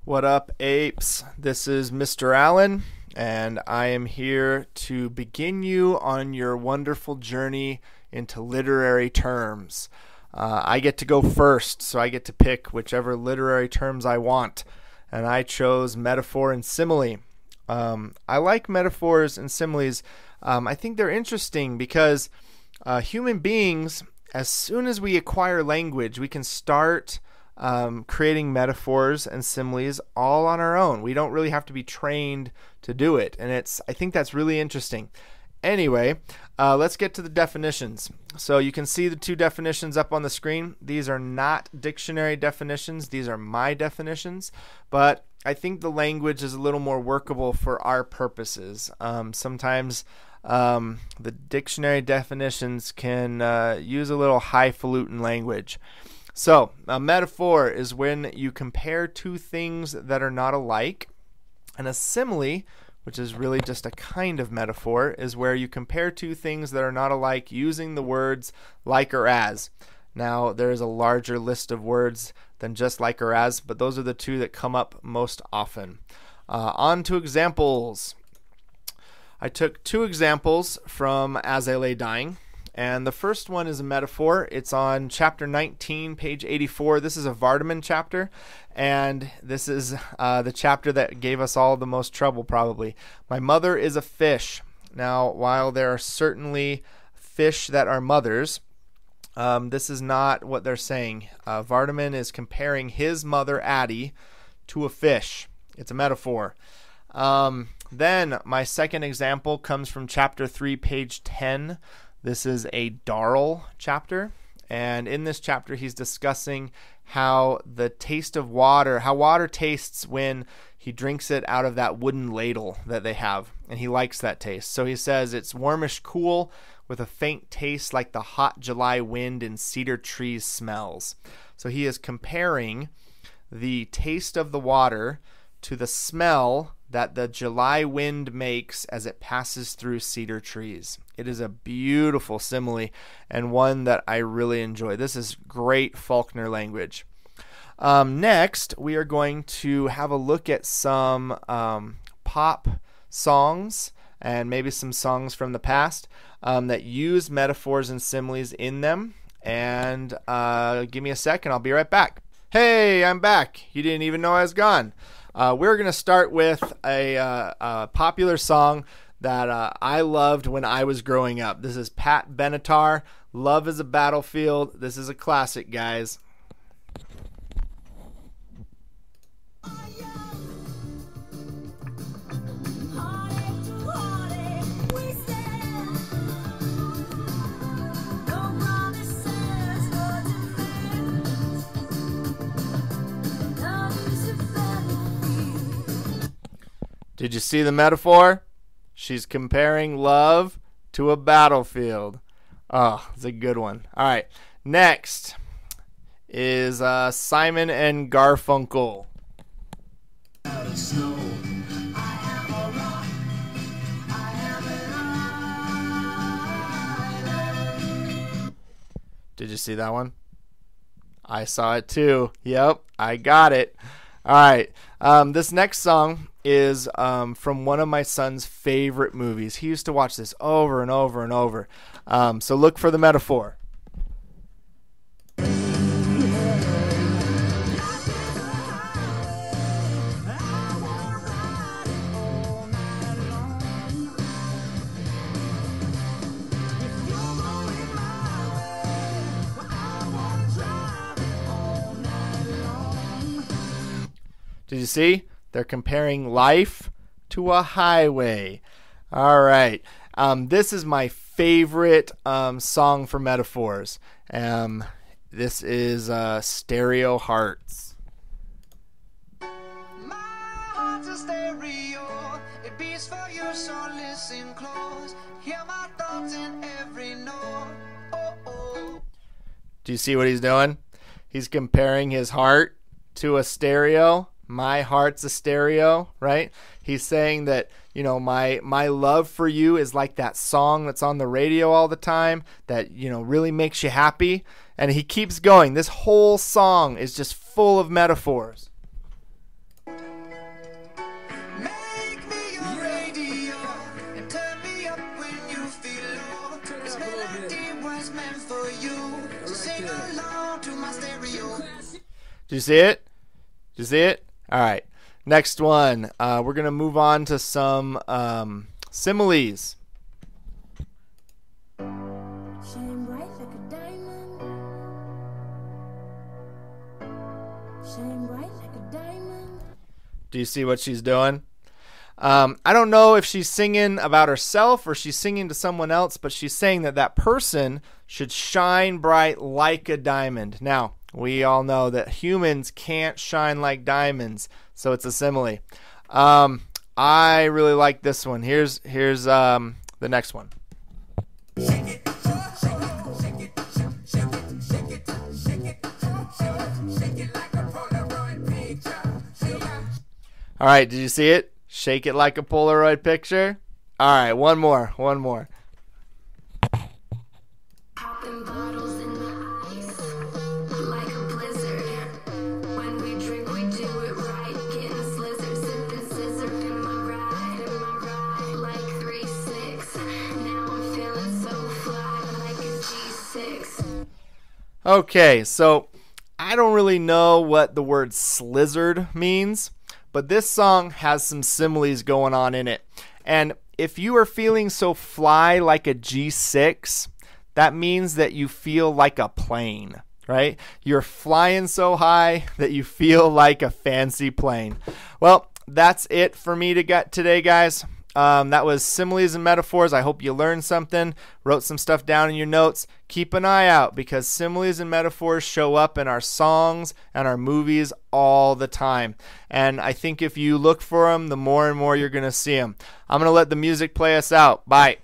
What up, apes? This is Mr. Allen, and I am here to begin you on your wonderful journey into literary terms. I get to go first, so I get to pick whichever literary terms I want, and I chose metaphor and simile. I like metaphors and similes. I think they're interesting because human beings, as soon as we acquire language, we can start creating metaphors and similes all on our own. We don't really have to be trained to do it, and I think that's really interesting. Anyway, let's get to the definitions. So you can see the two definitions up on the screen. These are not dictionary definitions. These are my definitions, but I think the language is a little more workable for our purposes. Sometimes the dictionary definitions can use a little highfalutin language. So, a metaphor is when you compare two things that are not alike, and a simile, which is really just a kind of metaphor, is where you compare two things that are not alike using the words like or as. Now, there is a larger list of words than just like or as, but those are the two that come up most often. On to examples. I took two examples from As I Lay Dying. And the first one is a metaphor. It's on chapter 19, page 84. This is a Vardaman chapter, and this is the chapter that gave us all the most trouble, probably. My mother is a fish. Now, while there are certainly fish that are mothers, this is not what they're saying. Vardaman is comparing his mother, Addie, to a fish. It's a metaphor. Then my second example comes from chapter 3, page 10. This is a Darl chapter, and in this chapter he's discussing how the taste of water, how water tastes when he drinks it out of that wooden ladle that they have, and he likes that taste. So he says it's warmish cool with a faint taste like the hot July wind in cedar trees smells. So he is comparing the taste of the water to the smell that the July wind makes as it passes through cedar trees. It is a beautiful simile and one that I really enjoy. This is great Faulkner language. Next, we are going to have a look at some pop songs and maybe some songs from the past that use metaphors and similes in them. And give me a second, I'll be right back. Hey, I'm back. You didn't even know I was gone. We're going to start with a popular song that I loved when I was growing up. This is Pat Benatar, Love is a Battlefield. This is a classic, guys. Did you see the metaphor? She's comparing love to a battlefield. Oh, it's a good one. All right. Next is Simon and Garfunkel. Did you see that one? I saw it too. Yep, I got it. All right. This next song is from one of my son's favorite movies. He used to watch this over and over and over. So look for the metaphor. Did you see? They're comparing life to a highway. All right. This is my favorite song for metaphors. This is Stereo Hearts. My heart's a stereo. It beats for you, so listen close. Hear my thoughts in every note. Oh, oh. Do you see what he's doing? He's comparing his heart to a stereo. My heart's a stereo, right? He's saying that, my love for you is like that song that's on the radio all the time that, really makes you happy. And he keeps going. This whole song is just full of metaphors. I Do you see it? Do you see it? All right. Next one. We're going to move on to some similes. Shine bright like a diamond. Shine bright like a diamond. Do you see what she's doing? I don't know if she's singing about herself or she's singing to someone else, but she's saying that that person should shine bright like a diamond. Now, we all know that humans can't shine like diamonds, so it's a simile. I really like this one. Here's the next one. All right, did you see it? Shake it like a Polaroid picture. All right, one more. Popping bottles in the ice like a blizzard. When we drink, we do it right. Getting slizzard, sipping scissor in my ride, like 3-6. Now I'm feeling so fly like a G6. Okay, so I don't really know what the word slizzard means, but this song has some similes going on in it. And if you are feeling so fly like a G6, that means that you feel like a plane, right? You're flying so high that you feel like a fancy plane. Well, that's it for me today, guys. That was similes and metaphors. I hope you learned something, wrote some stuff down in your notes. Keep an eye out because similes and metaphors show up in our songs and our movies all the time. And I think if you look for them, the more and more you're going to see them. I'm going to let the music play us out. Bye.